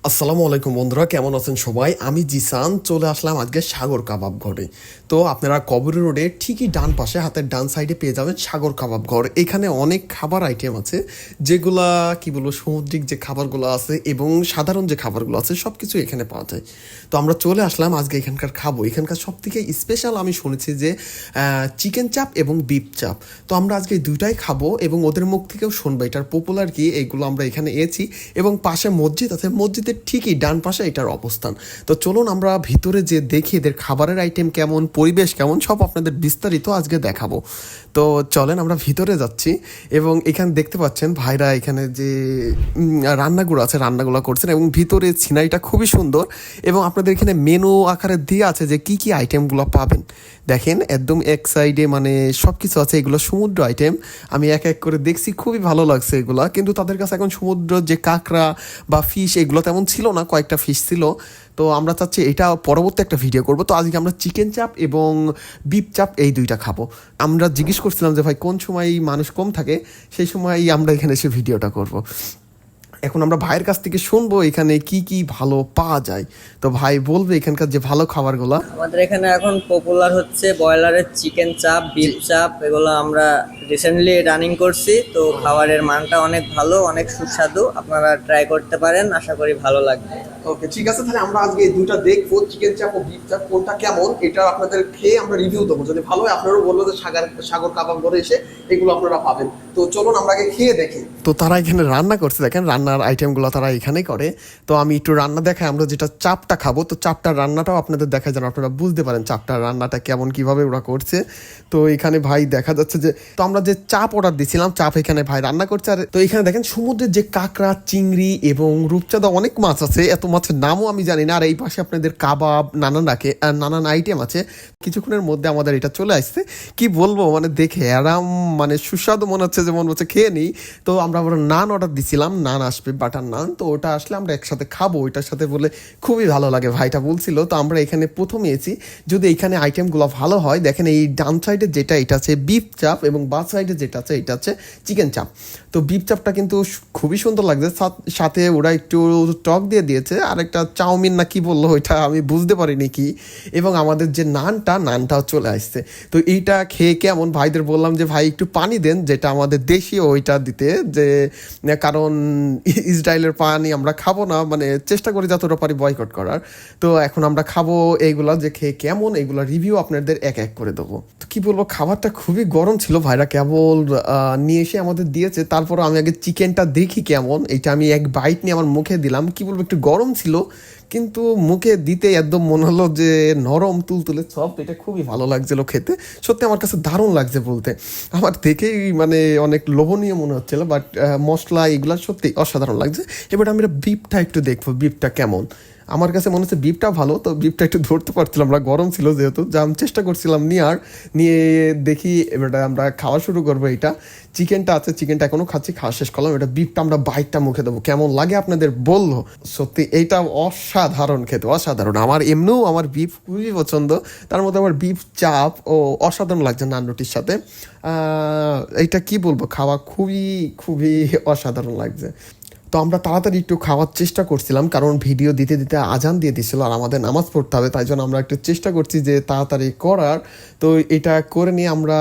আসসালামু আলাইকুম বন্ধুরা, কেমন আছেন সবাই? আমি জিসান চলে আসলাম আজকে সাগর কাবাব ঘরে। তো আপনারা কবরী রোডে ঠিকই ডান পাশে হাতের ডান সাইডে পেয়ে যাবেন সাগর কাবাব ঘর। এখানে অনেক খাবার আইটেম আছে, যেগুলা কি বলবো, সামুদ্রিক যে খাবারগুলো আছে এবং সাধারণ যে খাবারগুলো আছে সব কিছু এখানে পাওয়া যায়। তো আমরা চলে আসলাম আজকে এখানকার খাবো। এখানকার সব থেকে স্পেশাল আমি শুনেছি যে চিকেন চাপ এবং বিফ চাপ। তো আমরা আজকে এই দুইটাই খাবো এবং ওদের মুখ থেকেও শুনবো এটার পপুলার কি। এইগুলো আমরা এখানে এসেছি এবং পাশে মসজিদ আছে, মসজিদের ঠিকই ডান পাশে এটার অবস্থান। তো চলুন আমরা ভিতরে যে দেখি এদের খাবারের আইটেম কেমন, পরিবেশ কেমন, সব আপনাদের বিস্তারিত আজকে দেখাবো। তো চলেন আমরা ভিতরে যাচ্ছি। এবং এখানে দেখতে পাচ্ছেন ভাইরা এখানে যে রান্নাগুলো আছে রান্নাগুলো করছেন এবং ভিতরে সিনারিটা খুবই সুন্দর। এবং আপনাদের এখানে মেনু আকারে দিয়ে আছে যে কি কি আইটেমগুলো পাবেন। দেখেন একদম এক সাইডে মানে সব কিছু আছে, এগুলো সমুদ্র আইটেম। আমি এক এক করে দেখছি, খুবই ভালো লাগছে এগুলা। কিন্তু তাদের কাছে এখন সমুদ্র যে কাঁকড়া বা ফিশ এগুলো তেমন ছিল না, কয়েকটা ফিশ ছিল। তো আমরা চাচ্ছি এটা পরবর্তী একটা ভিডিও করব। তো আজকে আমরা চিকেন চাপ এবং বিফ চাপ এই দুইটা খাবো। আমরা জিজ্ঞেস করছিলাম যে ভাই কোন সময় মানুষ কম থাকে, সেই সময় আমরা এখানে এসে ভিডিওটা করব। এখন আমরা ভাইয়ের কাছ থেকে শুনবো এখানে কি কি ভালো পাওয়া যায়। তো ভাই বলবে এখানকার যে ভালো খাবারগুলা। আমাদের এখানে এখন পপুলার হচ্ছে ব্রয়লারের চিকেন চাপ, বিফ চাপ। এগুলো আমরা রিসেন্টলি রানিং করছি, তো খাবারের মানটা অনেক ভালো, অনেক সুস্বাদু। আপনারা ট্রাই করতে পারেন, আশা করি ভালো লাগবে। ওকে, ঠিক আছে, তাহলে আমরা আজকে এই দুটো দেখবো, চিকেন চাপ ও বিফ চাপ কোনটা কেমন এটা আপনাদের খেয়ে আমরা রিভিউ দেবো। যদি ভালো হয় আপনারাও বলবো যে সাগর সাগর কাবাব ঘরে এসে এগুলো আপনারা পাবেন। তো চলুন আমরা আগে খেয়ে দেখি। তো তারা এখানে রান্না করছে, দেখেন রান্নার আইটেমগুলো তারা এখানেই করে। তো আমি একটু রান্না দেখাই, আমরা যেটা চাপটা খাবো তো চাপটার রান্নাটাও আপনাদের দেখায় যেন আপনারা বুঝতে পারেন চাপটার রান্নাটা কেমন, কিভাবে ওরা করছে। তো এখানে ভাই দেখা যাচ্ছে যে তো আমরা যে চাপ অর্ডার দিয়েছিলাম চাপ এখানে ভাই রান্না করছে। আর তো এখানে দেখেন সমুদ্রের যে কাঁকড়া, চিংড়ি এবং রূপচাঁদা অনেক মাছ আছে, এত মাছের নামও আমি জানি না। আর এই পাশে আপনাদের কাবাব নানান আইটেম আছে। কিছুক্ষণের মধ্যে আমাদের এটা চলে আসছে। কি বলবো, মানে দেখে আরাম, মানে সুস্বাদু মনে হচ্ছে, যে মনে হচ্ছে খেয়ে নিই। তো আমরা আবার নান অর্ডার দিছিলাম, নান আসবে বাটার নান। তো ওটা আসলে আমরা একসাথে খাবো ওইটার সাথে, বলে খুবই ভালো লাগে ভাইটা বলছিল। তো আমরা এখানে প্রথমে এসেছি, যদি এখানে আইটেমগুলো ভালো হয়। দেখেন এই ডান সাইডে যেটা এটা আছে বিফ চাপ এবং বাঁ সাইডে যেটা আছে এটা আছে চিকেন চাপ। তো বিফ চাপটা কিন্তু খুবই সুন্দর লাগছে, সাথে ওরা একটু টক দিয়ে দিয়েছে, আর একটা চাউমিন না কি বললো ওইটা আমি বুঝতে পারিনি কি। এবং আমাদের যে নানটাও চলে আসছে। তো এইটা খেয়ে কেমন ভাইদের বললাম যে ভাই একটু পানি দেন, যেটা আমাদের দেশীয় ওইটা দিতে, যে কারণ ইসরায়েলের পানি আমরা খাবো না, মানে চেষ্টা করি যতটা পারি বয়কট করার। তো এখন আমরা খাবো এইগুলা, যে খেয়ে কেমন এগুলা রিভিউ আপনাদের এক এক করে দেবো। তো কি বলবো, খাবারটা খুবই গরম ছিল, ভাইরা কেবল নিয়ে এসে আমাদের দিয়েছে। তারপর আমি আগে চিকেনটা দেখি কেমন, এটা আমি এক বাইট নিয়ে আমার মুখে দিলাম। কি বলবো, একটু গরম ছিল, কিন্তু মুখে দিতে একদম মনে হলো যে নরম তুলতুলে সফট। এটা খুবই ভালো লাগছিল খেতে, সত্যি আমার কাছে দারুণ লাগছে বলতে। আমার দেখেই মানে অনেক লোভনীয় মনে হচ্ছিল, বাট মশলা এগুলো সত্যি অসাধারণ লাগছে। এবার আমরা বিফটা একটু দেখবো বিফটা কেমন। আমার কাছে মনে হচ্ছে বিফটা ভালো, তো বিফটা একটু ধরতে পারছিলাম না, গরম ছিল যেহেতু। যা আমি চেষ্টা করছিলাম নিয়ে দেখি। এবার আমরা খাওয়া শুরু করবো। এটা চিকেনটা আছে, চিকেনটা এখনো খাচ্ছি, খাওয়া শেষ করলাম। এটা বিফটা আমরা বাইটটা মুখে দেবো, কেমন লাগে আপনাদের বললো। সত্যি এইটা অসাধারণ খেতে, অসাধারণ। আমার এমনিও আমার বিফ খুবই পছন্দ, তার মধ্যে আমার বিফ চাপ ও অসাধারণ লাগছে নান রুটির সাথে। এইটা কি বলবো, খাওয়া খুবই খুবই অসাধারণ লাগছে। তো আমরা তাড়াতাড়ি একটু খাওয়ার চেষ্টা করছিলাম, কারণ ভিডিও দিতে দিতে আজান দিয়ে দিছিল আর আমাদের নামাজ পড়তে হবে, তাই জন্য আমরা একটু চেষ্টা করছি যে তাড়াতাড়ি করার। তো এটা করে নিয়ে আমরা,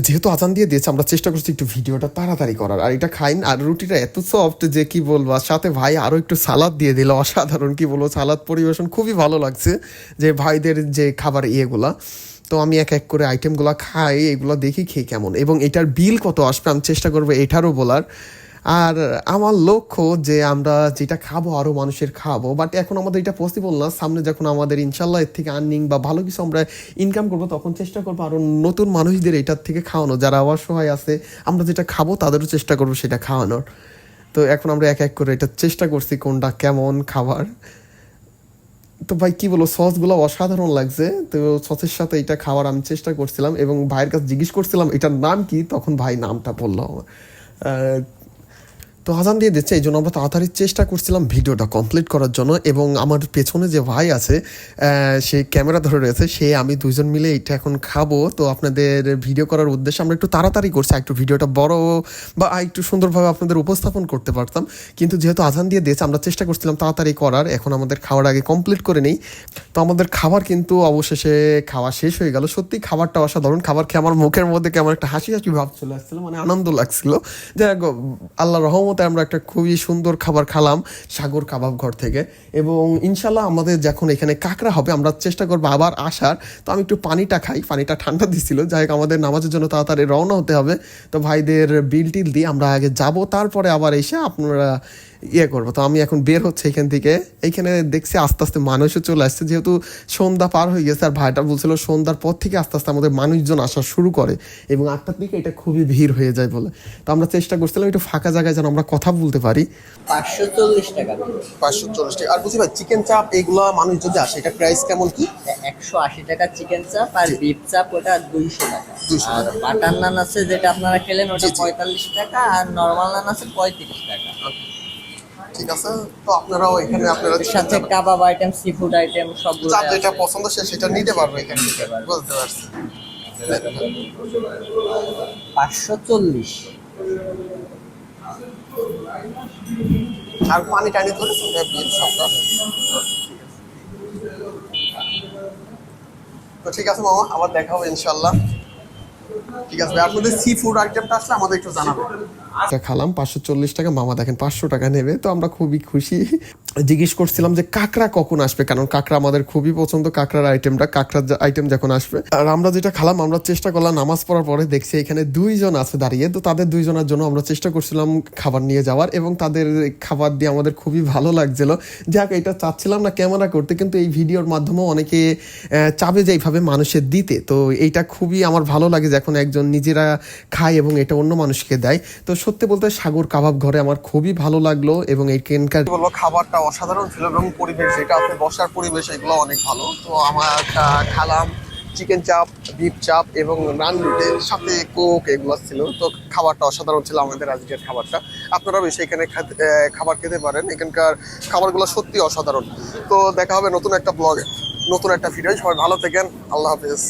যেহেতু আজান দিয়ে দিয়েছে, আমরা চেষ্টা করছি একটু ভিডিওটা তাড়াতাড়ি করার। আর এটা খাইন, আর রুটিটা এত সফট যে কি বলবো। আর সাথে ভাই আরও একটু সালাদ দিয়ে দিল, অসাধারণ। কি বলবো, সালাদ পরিবেশন খুবই ভালো লাগছে, যে ভাইদের যে খাবার ইয়েগুলা। তো আমি এক এক করে আইটেমগুলো খাই, এগুলো দেখি খেয়ে কেমন, এবং এটার বিল কত আসবে আমি চেষ্টা করবো এটারও বলার। আর আমার লক্ষ্য যে আমরা যেটা খাবো আরও মানুষের খাবো, বাট এখন আমাদের এটা পসিবল না। সামনে যখন আমাদের ইনশাল্লাহ এর থেকে আর্নিং বা ভালো কিছু আমরা ইনকাম করবো, তখন চেষ্টা করবো আরও নতুন মানুষদের এটার থেকে খাওয়ানো, যারা অসহায় আছে। আমরা যেটা খাবো তাদেরও চেষ্টা করবো সেটা খাওয়ানোর। তো এখন আমরা এক এক করে এটা চেষ্টা করছি কোনটা কেমন খাবার। তো ভাই কি বলবো, সসগুলো অসাধারণ লাগছে। তো সসের সাথে এটা খাওয়ার আমি চেষ্টা করছিলাম এবং ভাইয়ের কাছে জিজ্ঞেস করছিলাম এটার নাম কি, তখন ভাই নামটা বললো আমার। তো আজান দিয়ে দিচ্ছে, এই জন্য আমরা তাড়াতাড়ি চেষ্টা করছিলাম ভিডিওটা কমপ্লিট করার জন্য। এবং আমার পেছনে যে ভাই আছে সে ক্যামেরা ধরে রয়েছে, সে আমি দুইজন মিলে এটা এখন খাবো। তো আপনাদের ভিডিও করার উদ্দেশ্যে আমরা একটু তাড়াতাড়ি করছি, একটু ভিডিওটা বড় বা একটু সুন্দরভাবে আপনাদের উপস্থাপন করতে পারতাম, কিন্তু যেহেতু আজান দিয়ে দিয়েছে আমরা চেষ্টা করছিলাম তাড়াতাড়ি করার। এখন আমাদের খাওয়ার আগে কমপ্লিট করে নেই। তো আমাদের খাবার কিন্তু অবশেষে খাওয়া শেষ হয়ে গেল। সত্যি খাবারটা অসাধারণ। খাবার খেয়ে আমার মুখের মধ্যে কেমন একটা হাসি হাসি ভাব চলে আসছিল, মানে আনন্দ লাগছিল। যাই হোক, আল্লাহ রহমতে আমরা একটা খুবই সুন্দর খাবার খেলাম সাগর কাবাব ঘর থেকে। এবং ইনশাল্লাহ আমাদের যখন এখানে কাঁকড়া হবে আমরা চেষ্টা করবো আবার আসার। তো আমি একটু পানিটা খাই, পানিটা ঠান্ডা দিচ্ছিল। যাই হোক, আমাদের নামাজের জন্য তাড়াতাড়ি রওনা হতে হবে। তো ভাইদের বিল টিল দিয়ে আমরা আগে যাব, তারপরে আবার এসে আপনারা করবো। তো আমি এখন বের হচ্ছে এখান থেকে। এইখানে দেখছি আস্তে আস্তে মানুষও চলে আসছে, যেহেতু সন্ধ্যা পার হয়ে গেছে। আর ভাইটা বলছিল সন্ধ্যার পর থেকে আস্তে আস্তে আমাদের মানুষজন আসা শুরু করে এবং 8টার দিকে এটা খুবই ভিড় হয়ে যায় বলে। তো আমরা চেষ্টা করছিলাম একটু ফাঁকা জায়গায় যেন আমরা কথা বলতে পারি। 540 টাকা। 540 টাকা। আর বুঝি ভাই, চিকেন চাপ এগুলো মানুষ যদি আসে, এটা প্রাইস কেমন কি? 180 টাকা চিকেন চাপ, আর বিফ চাপ ওটা 200 টাকা। 200 আর টাকা। বাটার নান আছে যেটা আপনারা খেলেন ওটা জি, জি। 45 টাকা, আর নরমাল নান আছে 35 টাকা। ঠিক আছে, তো আপনারাও এখানে আপনারা এর সাথে কাবাব আইটেম, সি ফুড আইটেম সবগুলো যার যেটা পছন্দ সেটা নিতে পারবে এখান থেকে। নিতে পারবে। বুঝতে পারছি। 540। আর পানি টানি ধরেছেন বিল সবটা। তো ঠিক আছে মামা, আবার দেখা হবে ইনশাল্লাহ। ঠিক আছে ভাই, আপনাদের সি ফুড আইটেমটা আসলে আমাদের একটু জানাবেন। খালাম 540 টাকা, মামা দেখেন 500 টাকা নেবে। তো আমরা খুবই খুশি। জিজ্ঞেস করছিলাম যে কাঁকড়া কখন আসবে, কারণ কাঁকড়া আমাদের খুবই পছন্দ, কাঁকড়ার আইটেমটা, কাঁকড়ার আইটেম যখন আসবে। আর আমরা যেটা খালাম, আমরা চেষ্টা করলাম নামাজ পড়ার পরে দেখছি এখানে 2 জন আছে দাঁড়িয়ে। তো তাদের 2 জনের জন্য আমরা চেষ্টা করছিলাম খাবার নিয়ে যাওয়ার, এবং তাদের খাবার দিয়ে আমাদের খুবই ভালো লাগছিল। যাক, এটা চাচ্ছিলাম না ক্যামেরা করতে, কিন্তু এই ভিডিওর মাধ্যমেও অনেকে চাবে যে এইভাবে মানুষের দিতে। তো এইটা খুবই আমার ভালো লাগে যখন একজন নিজেরা খায় এবং এটা অন্য মানুষকে দেয়। তো সত্যি বলতে সাগর কাবাব ঘরে আমার খুবই ভালো লাগলো, এবং এইখানকার বলবো খাবারটা অসাধারণ ছিল, এবং পরিবেশ যেটা আছে বসার পরিবেশ এগুলো অনেক ভালো। তো আমার খালাম চিকেন চাপ, বিফ চাপ এবং নান রুটির সাথে কোক এগুলো ছিল। তো খাবারটা অসাধারণ ছিল আমাদের আজকের খাবারটা। আপনারাও এসে এখানে খাবার খেতে পারেন, এখানকার খাবারগুলো সত্যি অসাধারণ। তো দেখা হবে নতুন একটা ব্লগে, নতুন একটা ভিডিও। সবাই ভালো থাকেন, আল্লাহ হাফেজ।